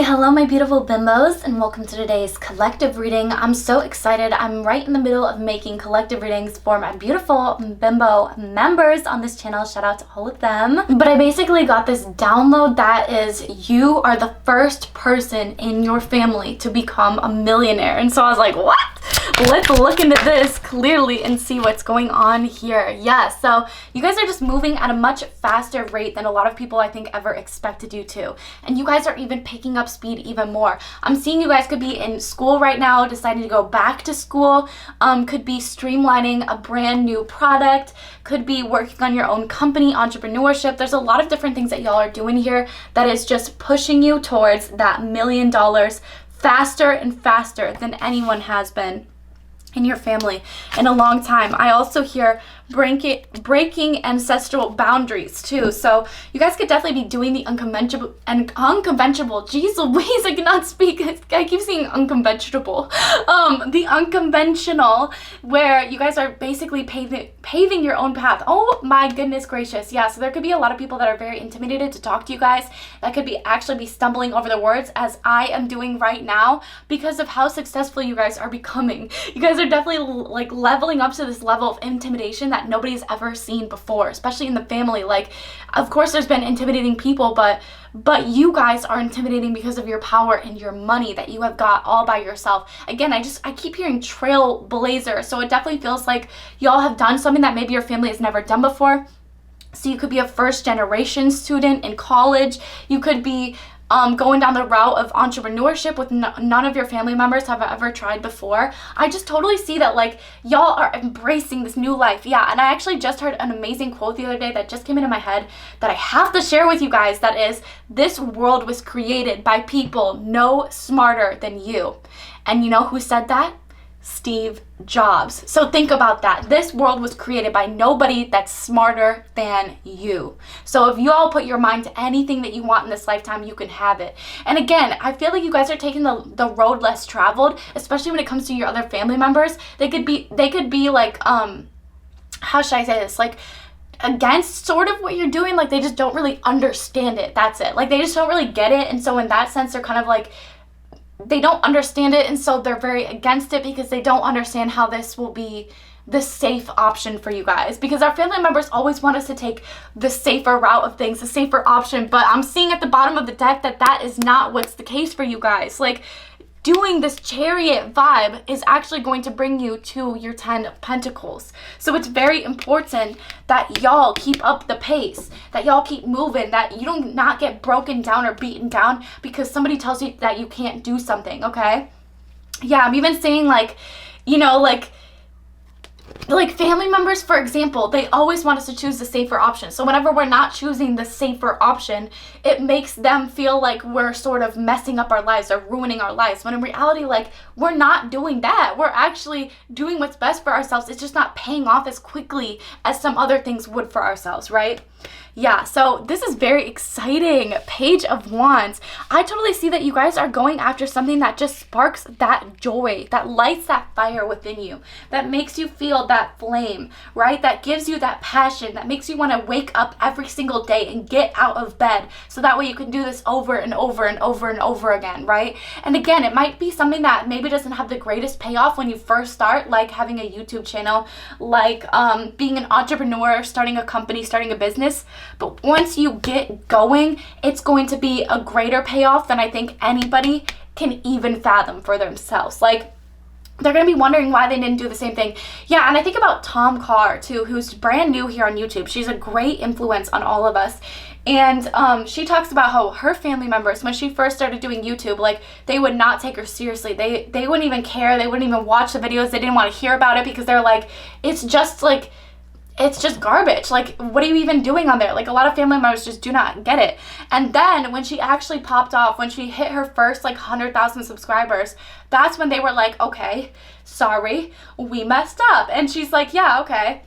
Hello my beautiful bimbos, and welcome to today's collective reading. I'm so excited. I'm right in the middle of making collective readings for my beautiful bimbo members on this channel. Shout out to all of them. But I basically got this download that is, you are the first person in your family to become a millionaire. And so I was like, what? Let's look into this clearly and see what's going on here. Yeah, so you guys are just moving at a much faster rate than a lot of people I think ever expected you to. And you guys are even picking up speed even more. I'm seeing you guys could be in school right now, deciding to go back to school, could be streamlining a brand new product, could be working on your own company, entrepreneurship. There's a lot of different things that y'all are doing here that is just pushing you towards that $1 million faster and faster than anyone has been in your family in a long time. I also hear breaking ancestral boundaries too. So you guys could definitely be doing the unconventional, geez Louise, I cannot speak. I keep saying unconventional. The unconventional, where you guys are basically paving your own path. Oh my goodness gracious. Yeah, so there could be a lot of people that are very intimidated to talk to you guys, that could actually be stumbling over the words, as I am doing right now, because of how successful you guys are becoming. You guys are definitely like leveling up to this level of intimidation that nobody's ever seen before, especially in the family. Like, of course there's been intimidating people, but you guys are intimidating because of your power and your money that you have got all by yourself. Again, I keep hearing trailblazer, so it definitely feels like y'all have done something that maybe your family has never done before. So you could be a first generation student in college. You could be going down the route of entrepreneurship with none of your family members have ever tried before. I just totally see that, like, y'all are embracing this new life. Yeah, and I actually just heard an amazing quote the other day that just came into my head that I have to share with you guys. That is, this world was created by people no smarter than you. And you know who said that? Steve Jobs. So think about that. This world was created by nobody that's smarter than you. So if you all put your mind to anything that you want in this lifetime, you can have it. And again, I feel like you guys are taking the road less traveled, especially when it comes to your other family members. They could be like, how should I say this? Like, against sort of what you're doing. Like, they just don't really understand it. That's it. Like, they just don't really get it. And so in that sense, they're kind of like, they don't understand it, and so they're very against it because they don't understand how this will be the safe option for you guys. Because our family members always want us to take the safer route of things, the safer option, but I'm seeing at the bottom of the deck that that is not what's the case for you guys. Like, doing this chariot vibe is actually going to bring you to your 10 of Pentacles. So it's very important that y'all keep up the pace, that y'all keep moving, that you don't not get broken down or beaten down because somebody tells you that you can't do something, okay? Yeah, I'm even saying, like, you know, like family members, for example, they always want us to choose the safer option. So whenever we're not choosing the safer option, it makes them feel like we're sort of messing up our lives or ruining our lives. When in reality, like, we're not doing that. We're actually doing what's best for ourselves. It's just not paying off as quickly as some other things would for ourselves, right? Yeah, so this is very exciting. Page of Wands. I totally see that you guys are going after something that just sparks that joy, that lights that fire within you, that makes you feel that flame, right? That gives you that passion, that makes you want to wake up every single day and get out of bed, so that way you can do this over and over and over and over again, right? And again, it might be something that maybe doesn't have the greatest payoff when you first start, like having a YouTube channel, like being an entrepreneur, starting a company, starting a business. But once you get going, it's going to be a greater payoff than I think anybody can even fathom for themselves. Like, they're going to be wondering why they didn't do the same thing. Yeah, and I think about Tom Carr, too, who's brand new here on YouTube. She's a great influence on all of us. And she talks about how her family members, when she first started doing YouTube, like, they would not take her seriously. They wouldn't even care. They wouldn't even watch the videos. They didn't want to hear about it because they're like, it's just garbage. Like, what are you even doing on there? Like, a lot of family members just do not get it. And then when she actually popped off, when she hit her first, like, 100,000 subscribers, that's when they were like, okay, sorry, we messed up. And she's like, yeah, okay.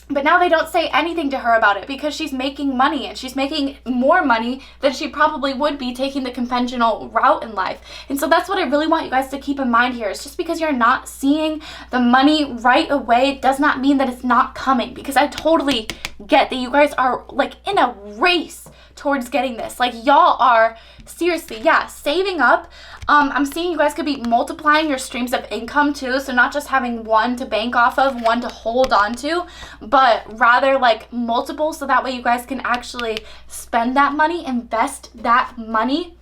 But now they don't say anything to her about it because she's making money, and she's making more money than she probably would be taking the conventional route in life. And so that's what I really want you guys to keep in mind here. Is just because you're not seeing the money right away does not mean that it's not coming, because I totally get that you guys are, like, in a race towards getting this. Like, y'all are seriously, yeah, saving up. I'm seeing you guys could be multiplying your streams of income too. So not just having one to bank off of, one to hold on to, but rather like multiple. So that way you guys can actually spend that money, invest that money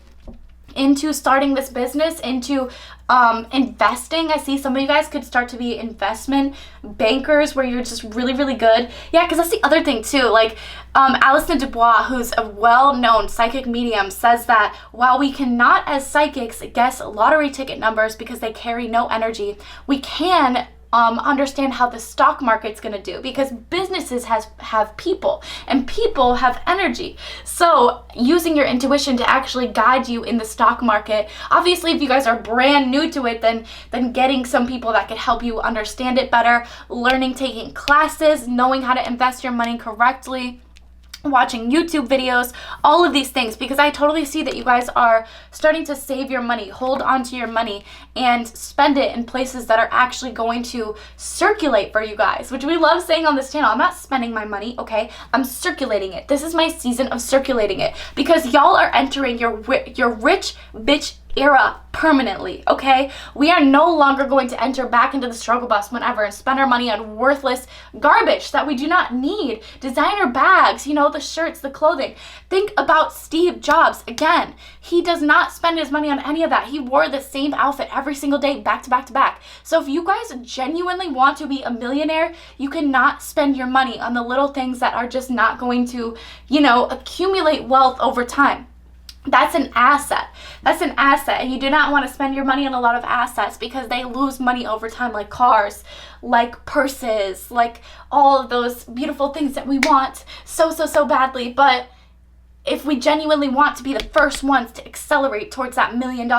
into starting this business, into investing. I see some of you guys could start to be investment bankers where you're just really, really good. Yeah, because that's the other thing too. Like Alison Dubois, who's a well-known psychic medium, says that while we cannot as psychics guess lottery ticket numbers because they carry no energy, we can understand how the stock market's going to do, because businesses have people and people have energy. So using your intuition to actually guide you in the stock market. Obviously, if you guys are brand new to it, then getting some people that could help you understand it better, learning, taking classes, knowing how to invest your money correctly, watching YouTube videos, all of these things, because I totally see that you guys are starting to save your money, hold on to your money, and spend it in places that are actually going to circulate for you guys, which we love saying on this channel. I'm not spending my money, okay? I'm circulating it. This is my season of circulating it, because y'all are entering your rich bitch era permanently, okay? We are no longer going to enter back into the struggle bus whenever and spend our money on worthless garbage that we do not need. Designer bags, you know, the shirts, the clothing. Think about Steve Jobs. Again, he does not spend his money on any of that. He wore the same outfit every single day, back to back to back. So if you guys genuinely want to be a millionaire, you cannot spend your money on the little things that are just not going to, you know, accumulate wealth over time. That's an asset. That's an asset. And you do not want to spend your money on a lot of assets because they lose money over time, like cars, like purses, like all of those beautiful things that we want so badly. But if we genuinely want to be the first ones to accelerate towards that $1 million,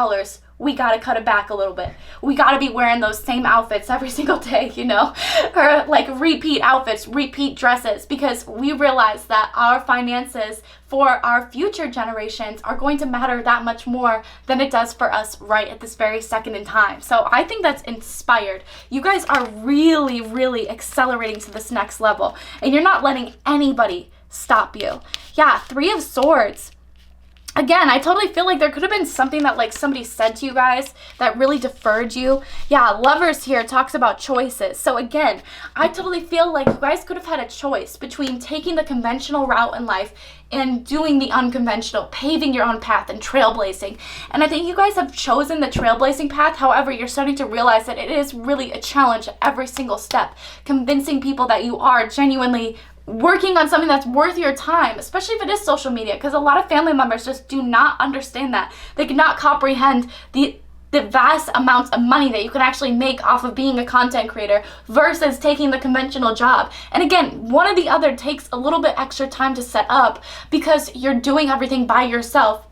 we gotta cut it back a little bit. We gotta be wearing those same outfits every single day, you know, or like repeat outfits, repeat dresses, because we realize that our finances for our future generations are going to matter that much more than it does for us right at this very second in time. So I think that's inspired. You guys are really, really accelerating to this next level, and you're not letting anybody stop you. Yeah, 3 of Swords. Again, I totally feel like there could have been something that like somebody said to you guys that really deferred you. Yeah, Lovers here talks about choices. So again, I totally feel like you guys could have had a choice between taking the conventional route in life and doing the unconventional, paving your own path and trailblazing. And I think you guys have chosen the trailblazing path. However, you're starting to realize that it is really a challenge at every single step, convincing people that you are genuinely working on something that's worth your time, especially if it is social media, because a lot of family members just do not understand that. They cannot comprehend the vast amounts of money that you can actually make off of being a content creator versus taking the conventional job. And again, one or the other takes a little bit extra time to set up because you're doing everything by yourself.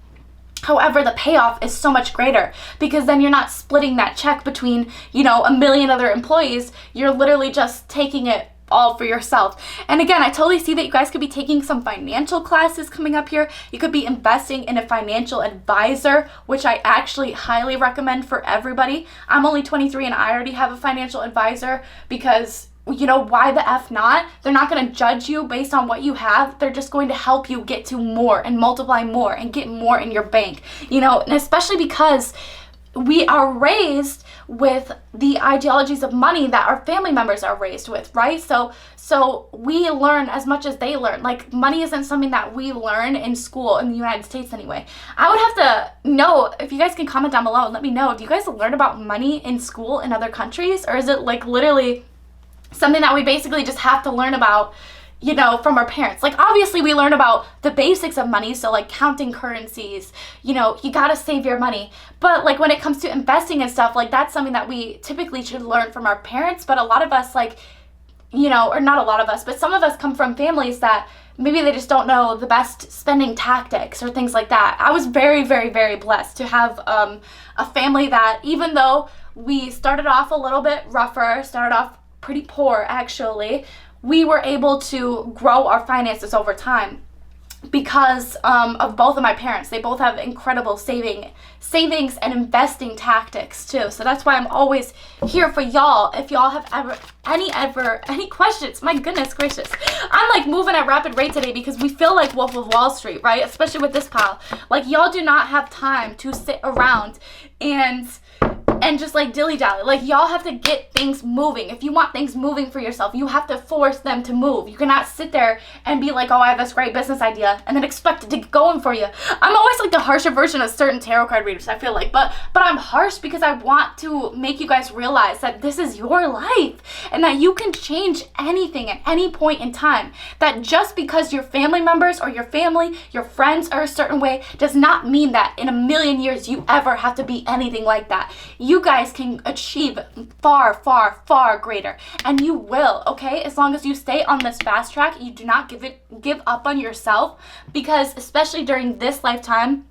However, the payoff is so much greater because then you're not splitting that check between, you know, 1 million other employees. You're literally just taking it all for yourself. And again, I totally see that you guys could be taking some financial classes coming up here. You could be investing in a financial advisor, which I actually highly recommend for everybody. I'm only 23 and I already have a financial advisor because, you know, why the F not? They're not going to judge you based on what you have. They're just going to help you get to more and multiply more and get more in your bank, you know, and especially because we are raised with the ideologies of money that our family members are raised with, right? So we learn as much as they learn. Like, money isn't something that we learn in school in the United States anyway. I would have to know, if you guys can comment down below and let me know, do you guys learn about money in school in other countries? Or is it like literally something that we basically just have to learn about, you know, from our parents? Like, obviously we learn about the basics of money, so like counting currencies, you know, you gotta save your money. But like when it comes to investing and stuff, like that's something that we typically should learn from our parents. But a lot of us, like, you know, or not a lot of us, but some of us come from families that maybe they just don't know the best spending tactics or things like that. I was very, very, very blessed to have a family that, even though we started off a little bit rougher, started off pretty poor actually, we were able to grow our finances over time. because of both of my parents. They both have incredible savings and investing tactics too. So that's why I'm always here for y'all. If y'all have any questions, my goodness gracious. I'm like moving at rapid rate today because we feel like Wolf of Wall Street, right? Especially with this pile. Like, y'all do not have time to sit around and just like dilly-dally. Like, y'all have to get things moving. If you want things moving for yourself, you have to force them to move. You cannot sit there and be like, oh, I have this great business idea, and then expect it to get going for you. I'm always like the harsher version of certain tarot card readers, I feel like, but I'm harsh because I want to make you guys realize that this is your life and that you can change anything at any point in time. That just because your family members or your family, your friends are a certain way does not mean that in a million years you ever have to be anything like that. You guys can achieve far, far, far greater, and you will, okay? As long as you stay on this fast track, you do not give up on yourself, because especially during this lifetime,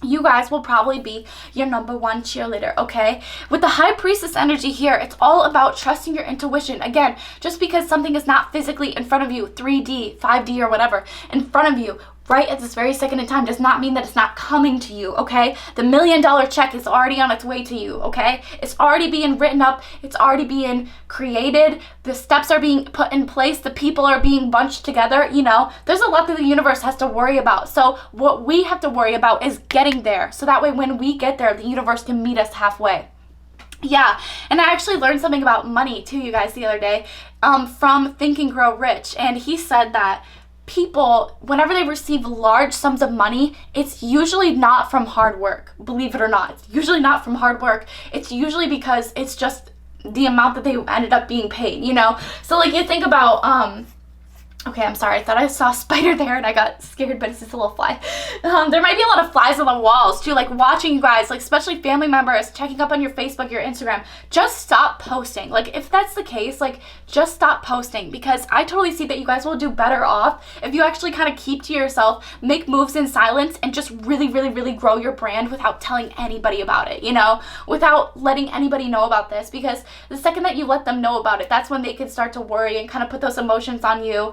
you guys will probably be your #1 cheerleader, okay? With the High Priestess energy here, it's all about trusting your intuition. Again, just because something is not physically in front of you, 3D, 5D, or whatever, in front of you, right at this very second in time, does not mean that it's not coming to you, okay? The $1 million check is already on its way to you, okay? It's already being written up. It's already being created. The steps are being put in place. The people are being bunched together, you know? There's a lot that the universe has to worry about. So what we have to worry about is getting there. So that way when we get there, the universe can meet us halfway. Yeah, and I actually learned something about money too, you guys, the other day, from Think and Grow Rich. And he said that people, whenever they receive large sums of money, it's usually not from hard work. Believe it or not, it's usually not from hard work. It's usually because it's just the amount that they ended up being paid, you know? So like, you think about, okay, I'm sorry, I thought I saw a spider there and I got scared, but it's just a little fly. There might be a lot of flies on the walls too, like watching you guys, like especially family members checking up on your Facebook, your Instagram. Just stop posting. Like, if that's the case, like, just stop posting, because I totally see that you guys will do better off if you actually kind of keep to yourself, make moves in silence, and just really, really, really grow your brand without telling anybody about it, you know, without letting anybody know about this, because the second that you let them know about it, that's when they can start to worry and kind of put those emotions on you.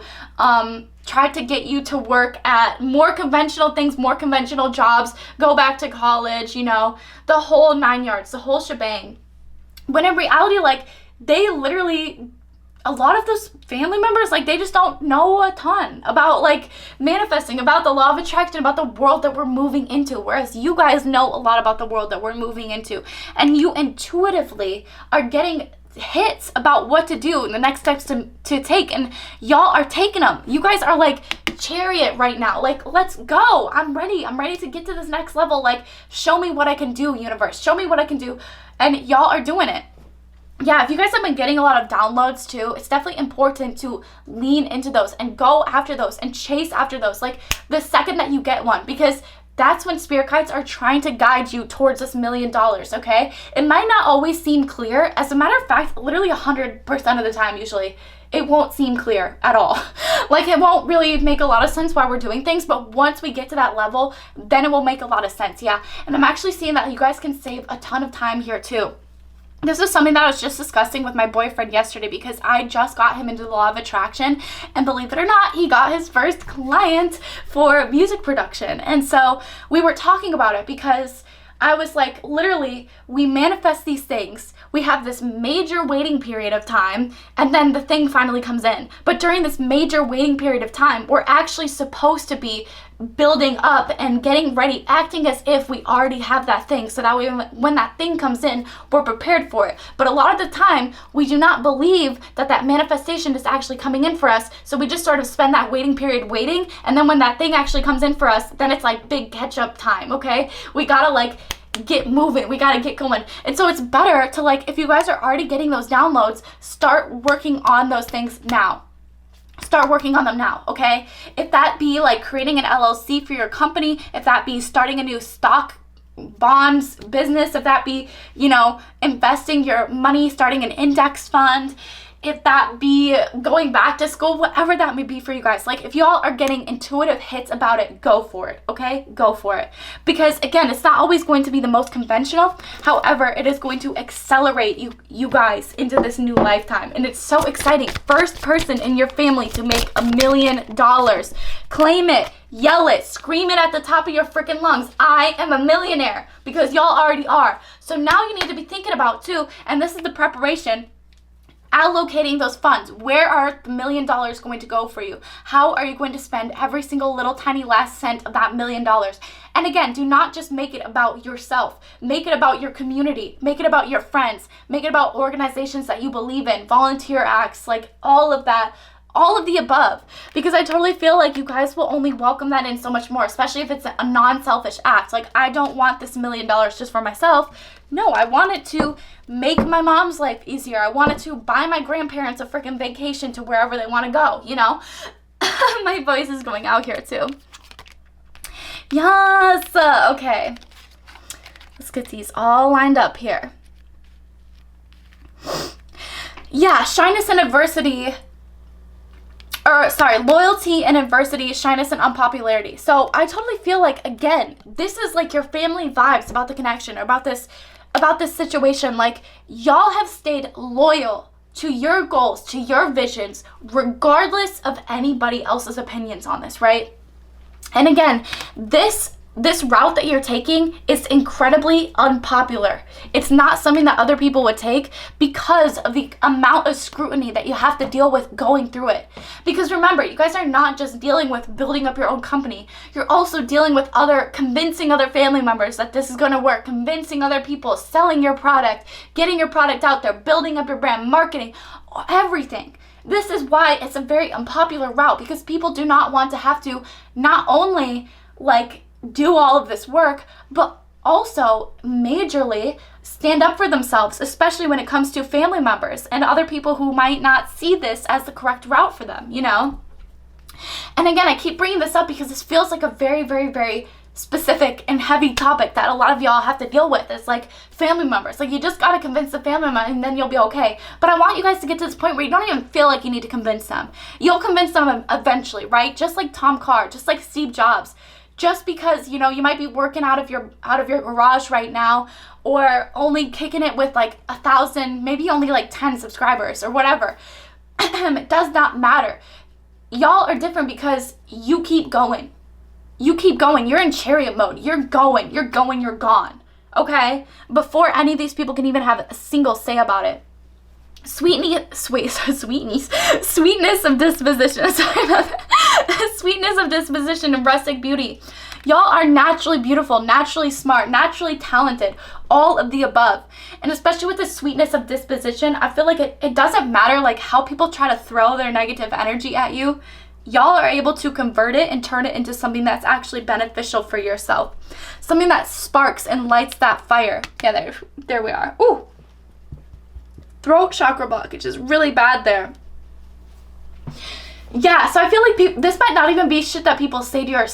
Try to get you to work at more conventional things, more conventional jobs, go back to college, you know, the whole 9 yards, the whole shebang. When in reality, like, they literally, a lot of those family members, like, they just don't know a ton about, like, manifesting, about the law of attraction, about the world that we're moving into, whereas you guys know a lot about the world that we're moving into, and you intuitively are getting hits about what to do and the next steps to take, and y'all are taking them. You guys are like Chariot right now. Like, let's go. I'm ready to get to this next level. Like, show me what I can do, universe. Show me what I can do. And y'all are doing it. Yeah, if you guys have been getting a lot of downloads too, it's definitely important to lean into those and go after those and chase after those, like, the second that you get one, because that's when spirit guides are trying to guide you towards this $1 million, okay? It might not always seem clear. As a matter of fact, literally 100% of the time, usually, it won't seem clear at all. Like, it won't really make a lot of sense why we're doing things, but once we get to that level, then it will make a lot of sense, yeah? And I'm actually seeing that you guys can save a ton of time here too. This is something that I was just discussing with my boyfriend yesterday, because I just got him into the law of attraction, and believe it or not, he got his first client for music production. And so we were talking about it, because I was like, literally, we manifest these things. We have this major waiting period of time, and then the thing finally comes in. But during this major waiting period of time, we're actually supposed to be building up and getting ready, acting as if we already have that thing, so that way when that thing comes in, we're prepared for it. But a lot of the time, we do not believe that that manifestation is actually coming in for us, so we just sort of spend that waiting period waiting, and then when that thing actually comes in for us, then it's like big catch-up time, okay? We gotta, like, get moving, we gotta get going. And so it's better to, like, if you guys are already getting those downloads, start working on those things now. Start working on them now, okay? If that be like creating an LLC for your company, if that be starting a new stock bonds business, if that be, you know, investing your money, starting an index fund, if that be going back to school, whatever that may be for you guys. Like, if y'all are getting intuitive hits about it, go for it, okay? Go for it. Because again, it's not always going to be the most conventional. However, it is going to accelerate you guys into this new lifetime. And it's so exciting. First person in your family to make $1 million. Claim it, yell it, scream it at the top of your freaking lungs. I am a millionaire, because y'all already are. So now you need to be thinking about too, and this is the preparation, allocating those funds. Where are the $1 million going to go for you? How are you going to spend every single little tiny last cent of that $1 million? And again, do not just make it about yourself. Make it about your community. Make it about your friends. Make it about organizations that you believe in, volunteer acts, like all of that. All of the above, because I totally feel like you guys will only welcome that in so much more, especially if it's a non-selfish act. Like, I don't want this $1 million just for myself. No, I want it to make my mom's life easier. I want it to buy my grandparents a freaking vacation to wherever they want to go, you know? My voice is going out here too. Yes, okay. Let's get these all lined up here. Yeah, shyness and adversity. Loyalty and adversity, shyness and unpopularity. So I totally feel like, again, this is like your family vibes about the connection, or about this situation. Like, y'all have stayed loyal to your goals, to your visions, regardless of anybody else's opinions on this, right? And again, this route that you're taking is incredibly unpopular. It's not something that other people would take because of the amount of scrutiny that you have to deal with going through it. Because remember, you guys are not just dealing with building up your own company. You're also dealing with convincing other family members that this is going to work, convincing other people, selling your product, getting your product out there, building up your brand, marketing, everything. This is why it's a very unpopular route, because people do not want to have to not only like do all of this work, but also majorly stand up for themselves, especially when it comes to family members and other people who might not see this as the correct route for them, you know? And again, I keep bringing this up because this feels like a very, very, very specific and heavy topic that a lot of y'all have to deal with. It's like family members. Like, you just got to convince the family member and then you'll be okay. But I want you guys to get to this point where you don't even feel like you need to convince them. You'll convince them eventually, right? Just like Tom Carr, just like Steve Jobs. Just because, you know, you might be working out of your garage right now, or only kicking it with like 1,000, maybe only like 10 subscribers or whatever. It does not matter. Y'all are different because you keep going. You keep going. You're in chariot mode. You're going, you're gone. Okay? Before any of these people can even have a single say about it. Sweetness of disposition. Sorry about that. Sweetness of disposition and rustic beauty. Y'all are naturally beautiful, naturally smart, naturally talented, all of the above. And especially with the sweetness of disposition, I feel like it doesn't matter like how people try to throw their negative energy at you. Y'all are able to convert it and turn it into something that's actually beneficial for yourself. Something that sparks and lights that fire. Yeah, there we are. Ooh. Throat chakra blockage is really bad there. Yeah, so I feel like this might not even be shit that people say to your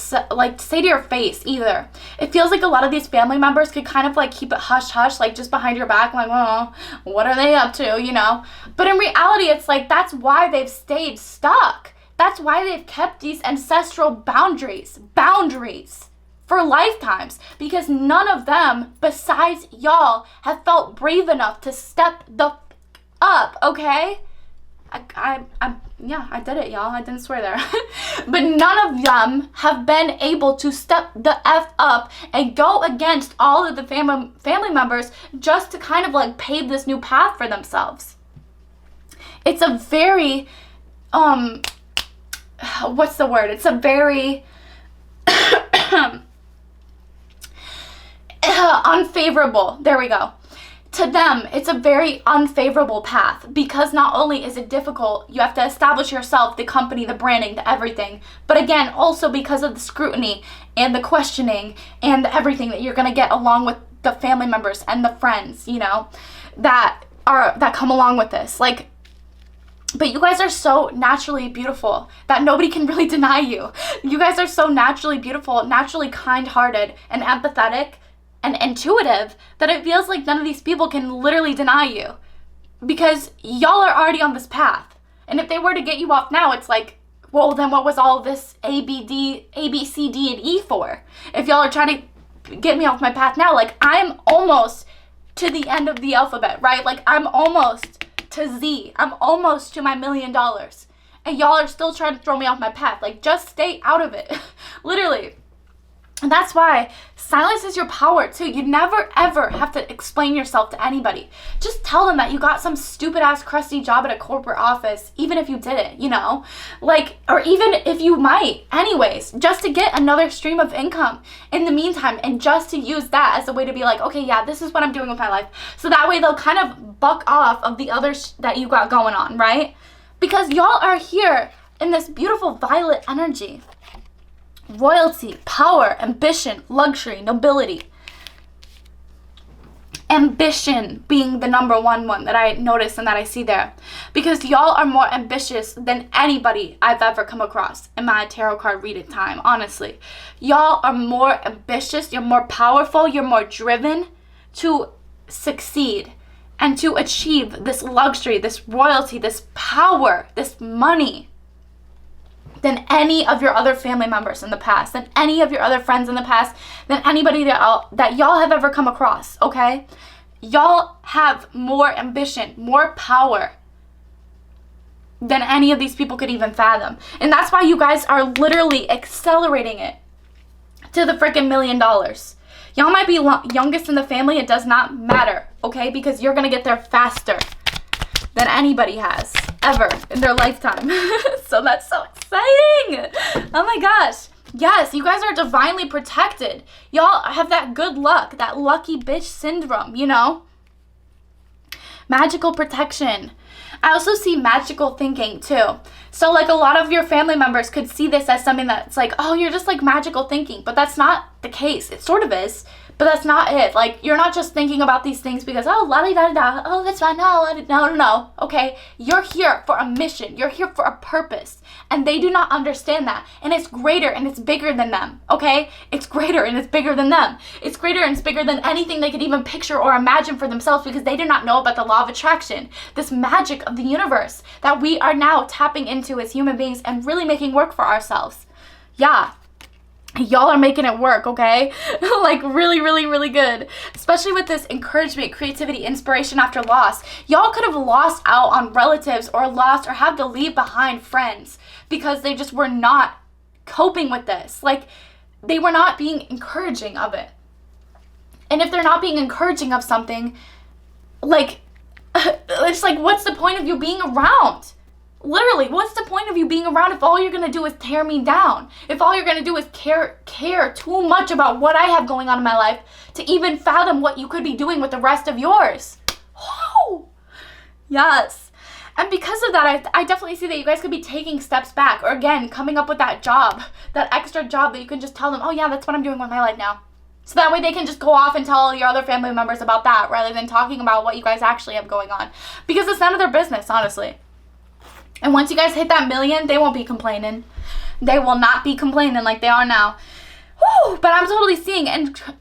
face either. It feels like a lot of these family members could kind of like keep it hush hush, like just behind your back, like, oh, what are they up to, you know? But in reality, it's like that's why they've stayed stuck. That's why they've kept these ancestral boundaries for lifetimes, because none of them besides y'all have felt brave enough to step the up, okay? I did it, y'all. I didn't swear there. But none of them have been able to step the F up and go against all of the family members just to kind of like pave this new path for themselves. It's a very, what's the word? It's a very unfavorable, there we go. To them, it's a very unfavorable path, because not only is it difficult, you have to establish yourself, the company, the branding, the everything, but again, also because of the scrutiny and the questioning and the everything that you're going to get along with the family members and the friends, you know, that come along with this. Like, but you guys are so naturally beautiful that nobody can really deny you. You guys are so naturally beautiful, naturally kind-hearted and empathetic and intuitive that it feels like none of these people can literally deny you. because y'all are already on this path. And if they were to get you off now, it's like, well, then what was all this A, B, C, D, and E for? If y'all are trying to get me off my path now, like, I'm almost to the end of the alphabet, right? Like, I'm almost to Z. I'm almost to my $1 million. And y'all are still trying to throw me off my path. Like, just stay out of it. Literally. And that's why silence is your power too. You never ever have to explain yourself to anybody. Just tell them that you got some stupid ass crusty job at a corporate office, even if you didn't, you know? Like, or even if you might, anyways, just to get another stream of income in the meantime, and just to use that as a way to be like, okay, yeah, this is what I'm doing with my life. So that way they'll kind of buck off of the other that you got going on, right? Because y'all are here in this beautiful violet energy. Royalty, power, ambition, luxury, nobility. Ambition being the number one that I notice and that I see there. Because y'all are more ambitious than anybody I've ever come across in my tarot card reading time, honestly. Y'all are more ambitious, you're more powerful, you're more driven to succeed and to achieve this luxury, this royalty, this power, this money than any of your other family members in the past, than any of your other friends in the past, than anybody that y'all have ever come across, okay? Y'all have more ambition, more power than any of these people could even fathom. And that's why you guys are literally accelerating it to the freaking $1 million. Y'all might be youngest in the family, it does not matter, okay? Because you're gonna get there faster than anybody has ever in their lifetime. So that's so exciting. Oh my gosh. Yes, you guys are divinely protected. Y'all have that good luck, that lucky bitch syndrome, you know? Magical protection. I also see magical thinking too. So like a lot of your family members could see this as something that's like, oh, you're just like magical thinking, but that's not the case. It sort of is, but that's not it. Like, you're not just thinking about these things because, oh, la-di-da-da-da, oh, that's fine, no, okay? You're here for a mission. You're here for a purpose, and they do not understand that, and it's greater and it's bigger than them, okay? It's greater and it's bigger than them. It's greater and it's bigger than anything they could even picture or imagine for themselves, because they do not know about the law of attraction, this magic of the universe that we are now tapping into as human beings and really making work for ourselves. Yeah. Y'all are making it work, okay? Like, really, really, really good. Especially with this encouragement, creativity, inspiration after loss. Y'all could have lost out on relatives or lost or had to leave behind friends because they just were not coping with this. Like, they were not being encouraging of it. And if they're not being encouraging of something, like, it's like, what's the point of you being around? Literally, what's the point of you being around if all you're going to do is tear me down? If all you're going to do is care too much about what I have going on in my life to even fathom what you could be doing with the rest of yours. Whoa! Yes. And because of that, I definitely see that you guys could be taking steps back, or again, coming up with that job, that extra job that you can just tell them, oh yeah, that's what I'm doing with my life now. So that way they can just go off and tell your other family members about that rather than talking about what you guys actually have going on. Because it's none of their business, honestly. And once you guys hit that $1 million, they won't be complaining. They will not be complaining like they are now. Whew, but I'm totally seeing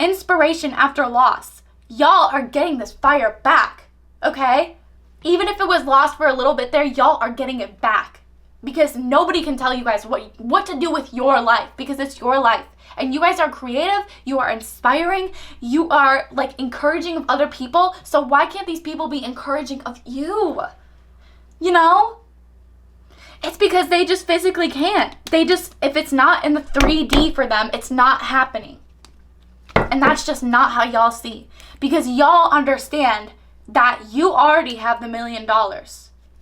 inspiration after loss. Y'all are getting this fire back, okay? Even if it was lost for a little bit there, y'all are getting it back. Because nobody can tell you guys what to do with your life, because it's your life. And you guys are creative, you are inspiring, you are like encouraging of other people. So why can't these people be encouraging of you? You know? It's because they just physically can't. If it's not in the 3D for them, it's not happening. And that's just not how y'all see. Because y'all understand that you already have the $1 million.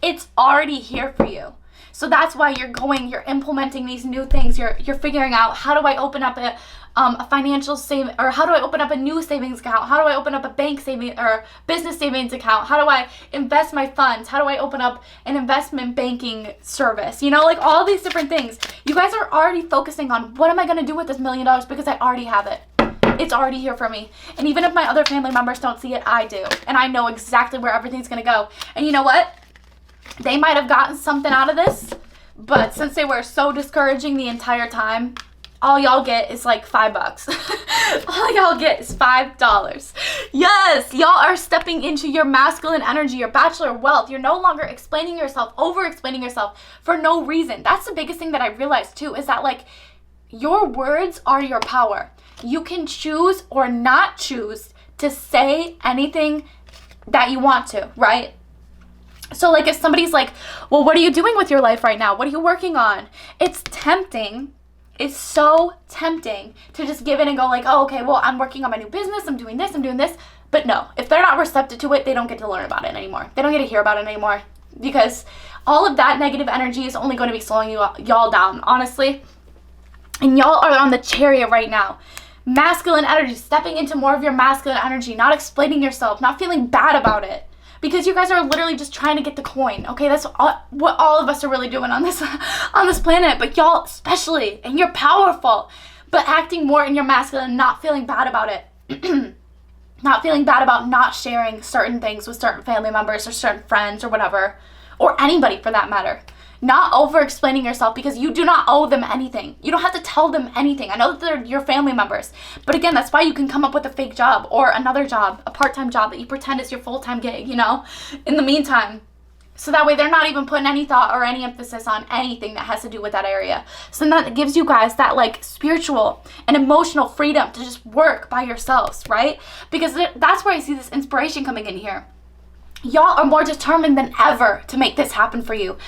It's already here for you. So that's why you're implementing these new things. You're figuring out, how do I open up a financial saving, or how do I open up a new savings account? How do I open up a bank saving or business savings account? How do I invest my funds? How do I open up an investment banking service? You know, like all these different things. You guys are already focusing on, what am I going to do with this $1 million? Because I already have it. It's already here for me. And even if my other family members don't see it, I do. And I know exactly where everything's going to go. And you know what? They might have gotten something out of this, but since they were so discouraging the entire time, all y'all get is like $5. All y'all get is $5. Yes, y'all are stepping into your masculine energy, your bachelor wealth. You're no longer explaining yourself, over explaining yourself for no reason. That's the biggest thing that I realized too, is that like your words are your power. You can choose or not choose to say anything that you want to, right? So like if somebody's like, well, what are you doing with your life right now? What are you working on? It's tempting. It's so tempting to just give in and go like, oh, okay, well, I'm working on my new business. I'm doing this. I'm doing this. But no, if they're not receptive to it, they don't get to learn about it anymore. They don't get to hear about it anymore, because all of that negative energy is only going to be slowing y'all down, honestly. And y'all are on the chariot right now. Masculine energy, stepping into more of your masculine energy, not explaining yourself, not feeling bad about it. Because you guys are literally just trying to get the coin, okay? That's what all of us are really doing on this planet, but y'all especially, and you're powerful, but acting more in your masculine, not feeling bad about it. Not feeling bad about not sharing certain things with certain family members or certain friends or whatever, or anybody for that matter. Not over-explaining yourself, because you do not owe them anything. You don't have to tell them anything. I know that they're your family members, but again, that's why you can come up with a fake job or another job, a part-time job that you pretend is your full-time gig, you know, in the meantime. So that way they're not even putting any thought or any emphasis on anything that has to do with that area. So then that gives you guys that like spiritual and emotional freedom to just work by yourselves, right? Because that's where I see this inspiration coming in here. Y'all are more determined than ever to make this happen for you.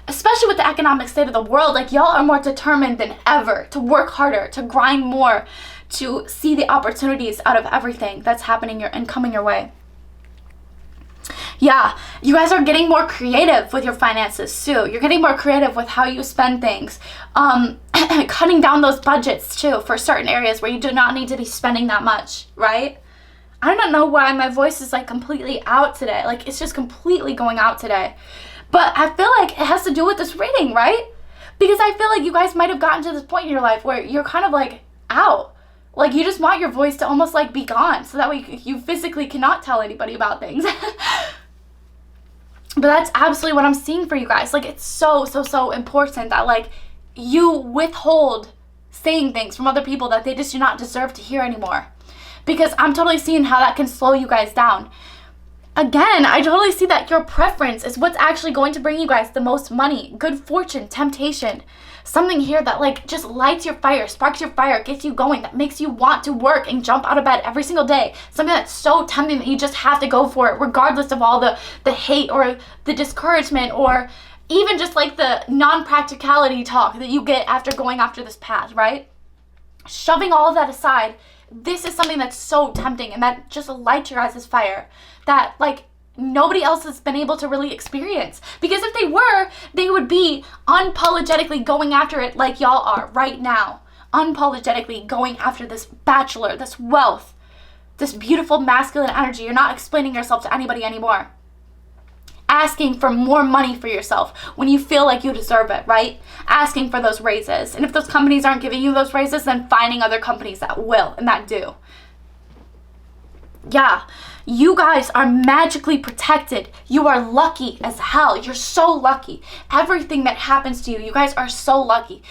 Especially with the economic state of the world, like y'all are more determined than ever to work harder, to grind more, to see the opportunities out of everything that's happening and coming your way. Yeah, you guys are getting more creative with your finances too. You're getting more creative with how you spend things. Cutting down those budgets too for certain areas where you do not need to be spending that much, right? I don't know why my voice is like completely out today. Like it's just completely going out today. But I feel like it has to do with this reading, right? Because I feel like you guys might have gotten to this point in your life where you're kind of like out. Like you just want your voice to almost like be gone, so that way you physically cannot tell anybody about things. But that's absolutely what I'm seeing for you guys. Like it's so important that like you withhold saying things from other people that they just do not deserve to hear anymore. Because I'm totally seeing how that can slow you guys down. Again, I totally see that your preference is what's actually going to bring you guys the most money, good fortune, temptation. Something here that like just lights your fire, sparks your fire, gets you going, that makes you want to work and jump out of bed every single day. Something that's so tempting that you just have to go for it, regardless of all the hate or the discouragement or even just like the non-practicality talk that you get after going after this path, right? Shoving all of that aside, this is something that's so tempting and that just lights your guys' fire that like nobody else has been able to really experience. Because if they were, they would be unapologetically going after it like y'all are right now. Unapologetically going after this bachelor, this wealth, this beautiful masculine energy. You're not explaining yourself to anybody anymore. Asking for more money for yourself when you feel like you deserve it, right? Asking for those raises. And if those companies aren't giving you those raises, then finding other companies that will and that do. Yeah, you guys are magically protected. You are lucky as hell. You're so lucky. Everything that happens to you, you guys are so lucky.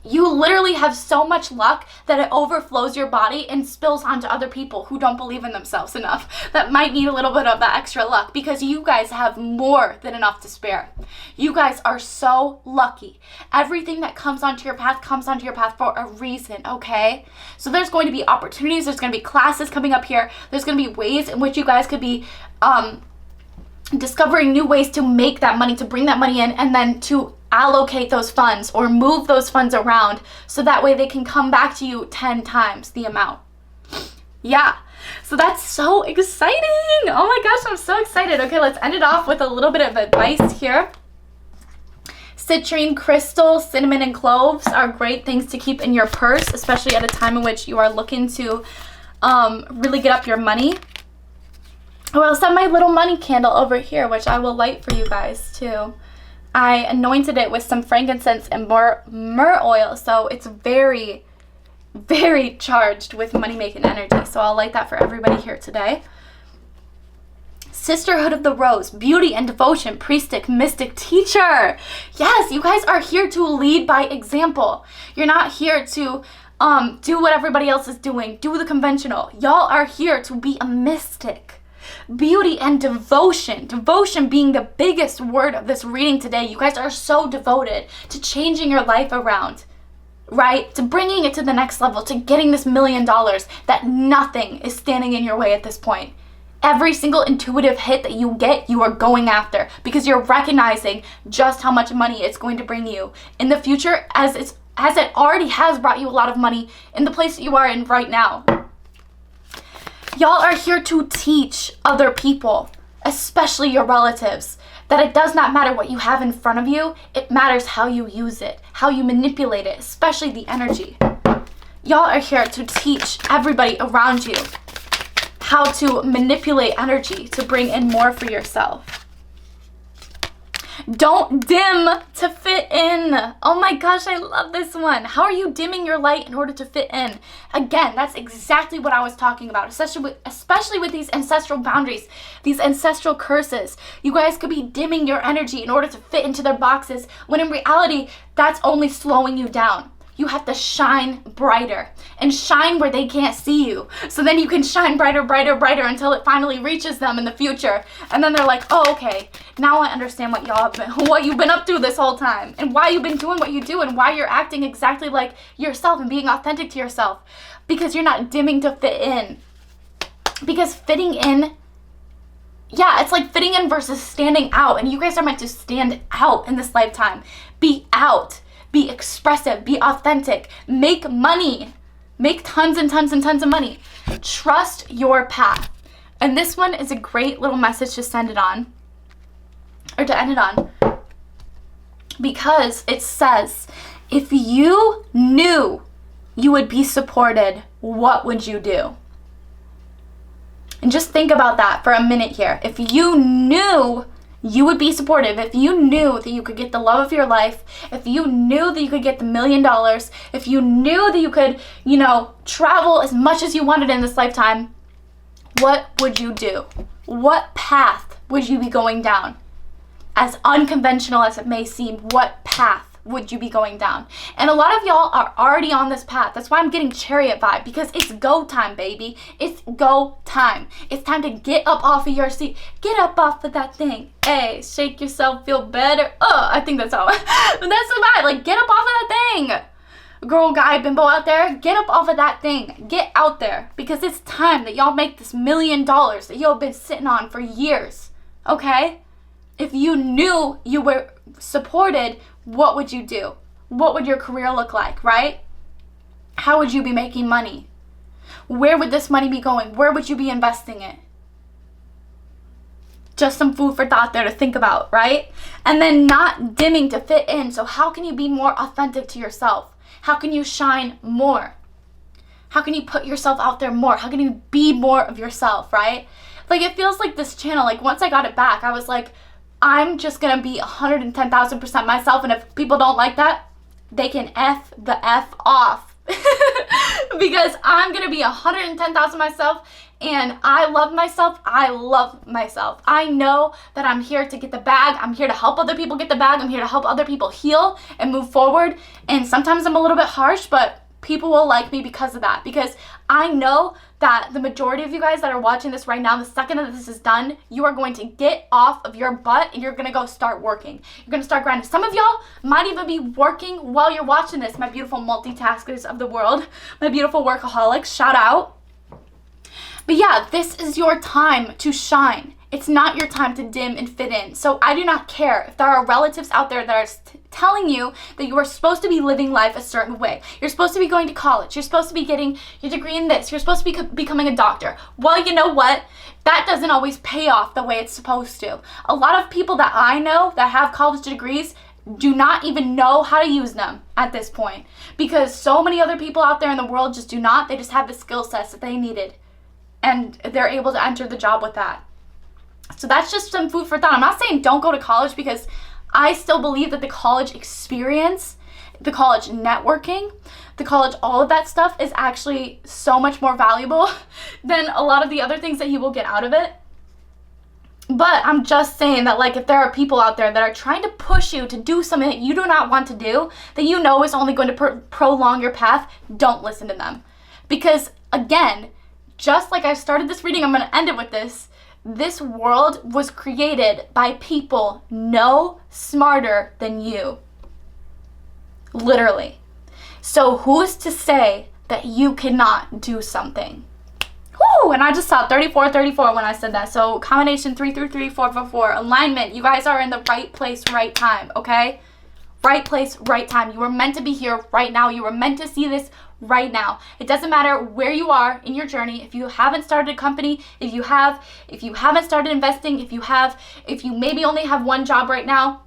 You literally have so much luck that it overflows your body and spills onto other people who don't believe in themselves enough, that might need a little bit of that extra luck, because you guys have more than enough to spare. You guys are so lucky. Everything that comes onto your path comes onto your path for a reason, okay? So there's going to be opportunities, there's going to be classes coming up here, there's going to be ways in which you guys could be discovering new ways to make that money, to bring that money in, and then to allocate those funds or move those funds around so that way they can come back to you 10 times the amount. Yeah, so that's so exciting. Oh my gosh, I'm so excited. Okay, let's end it off with a little bit of advice here. Citrine crystal, cinnamon, and cloves are great things to keep in your purse, especially at a time in which you are looking to really get up your money. I also have my little money candle over here, which I will light for you guys too. I anointed it with some frankincense and myrrh oil, so it's very, very charged with money-making energy. So I'll light that for everybody here today. Sisterhood of the Rose, beauty and devotion, priestess, mystic, teacher. Yes, you guys are here to lead by example. You're not here to do what everybody else is doing, do the conventional. Y'all are here to be a mystic. Beauty and devotion. Devotion being the biggest word of this reading today. You guys are so devoted to changing your life around, right? To bringing it to the next level, to getting this $1 million, that nothing is standing in your way at this point. Every single intuitive hit that you get, you are going after because you're recognizing just how much money it's going to bring you in the future, as it already has brought you a lot of money in the place that you are in right now. Y'all are here to teach other people, especially your relatives, that it does not matter what you have in front of you. It matters how you use it, how you manipulate it, especially the energy. Y'all are here to teach everybody around you how to manipulate energy to bring in more for yourself. Don't dim to fit in. Oh my gosh, I love this one. How are you dimming your light in order to fit in? Again, that's exactly what I was talking about, especially with these ancestral boundaries, these ancestral curses. You guys could be dimming your energy in order to fit into their boxes, when in reality, that's only slowing you down. You have to shine brighter and shine where they can't see you. So then you can shine brighter, brighter, brighter until it finally reaches them in the future. And then they're like, oh, okay, now I understand what you've been up to this whole time, and why you've been doing what you do, and why you're acting exactly like yourself and being authentic to yourself, because you're not dimming to fit in. Because fitting in, yeah, it's like fitting in versus standing out. And you guys are meant to stand out in this lifetime. Be out. Be expressive, be authentic, make money, make tons and tons and tons of money. Trust your path. And this one is a great little message to send it on, or to end it on, because it says, if you knew you would be supported, what would you do? And just think about that for a minute here. If you knew you would be supportive, if you knew that you could get the love of your life, if you knew that you could get the $1 million, if you knew that you could, travel as much as you wanted in this lifetime, what would you do? What path would you be going down? As unconventional as it may seem, what path would you be going down? And a lot of y'all are already on this path. That's why I'm getting chariot vibe, because it's go time, baby. It's go time. It's time to get up off of your seat. Get up off of that thing. Hey, shake yourself, feel better. Oh, I think that's how. That's the vibe. Like, get up off of that thing. Girl, guy, bimbo out there, get up off of that thing. Get out there, because it's time that y'all make this $1 million that y'all been sitting on for years. Okay? If you knew you were supported, what would you do? What would your career look like, right? How would you be making money? Where would this money be going? Where would you be investing it? Just some food for thought there to think about, right? And then not dimming to fit in. So how can you be more authentic to yourself? How can you shine more? How can you put yourself out there more? How can you be more of yourself, right? Like, it feels like this channel, like, once I got it back, I was like, I'm just going to be 110,000% myself, and if people don't like that, they can F the F off. Because I'm going to be 110,000 myself, and I love myself. I love myself. I know that I'm here to get the bag. I'm here to help other people get the bag. I'm here to help other people heal and move forward. And sometimes I'm a little bit harsh, but people will like me because of that. Because I know that the majority of you guys that are watching this right now, the second that this is done, you are going to get off of your butt and you're going to go start working. You're going to start grinding. Some of y'all might even be working while you're watching this, my beautiful multitaskers of the world, my beautiful workaholics, shout out. But yeah, this is your time to shine. It's not your time to dim and fit in. So I do not care if there are relatives out there that are telling you that you are supposed to be living life a certain way. You're supposed to be going to college. You're supposed to be getting your degree in this. You're supposed to be becoming a doctor. Well, you know what? That doesn't always pay off the way it's supposed to. A lot of people that I know that have college degrees do not even know how to use them at this point, because so many other people out there in the world just do not. They just have the skill sets that they needed, and they're able to enter the job with that. So that's just some food for thought. I'm not saying don't go to college, because I still believe that the college experience, the college networking, the college, all of that stuff is actually so much more valuable than a lot of the other things that you will get out of it. But I'm just saying that, like, if there are people out there that are trying to push you to do something that you do not want to do, that you know is only going to prolong your path, don't listen to them. Because, again, just like I started this reading, I'm going to end it with this. This world was created by people no smarter than you. Literally. So who's to say that you cannot do something? Woo! And I just saw 34 when I said that. So combination 3 through 3, 4 for 4. Alignment. You guys are in the right place, right time, okay? Right place, right time. You were meant to be here right now. You were meant to see this right now. It doesn't matter where you are in your journey. If you haven't started a company, if you haven't started investing, if you maybe only have one job right now,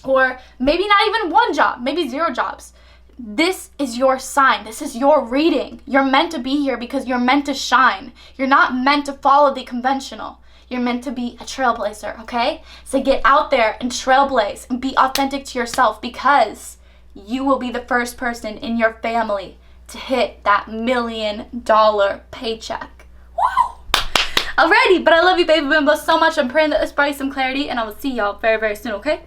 or maybe not even one job, maybe 0 jobs. This is your sign. This is your reading. You're meant to be here because you're meant to shine. You're not meant to follow the conventional. You're meant to be a trailblazer, okay? So get out there and trailblaze and be authentic to yourself, because you will be the first person in your family to hit that $1 million paycheck. Woo! Alrighty, but I love you, baby bimbo, so much. I'm praying that this brought you some clarity, and I will see y'all very, very soon, okay?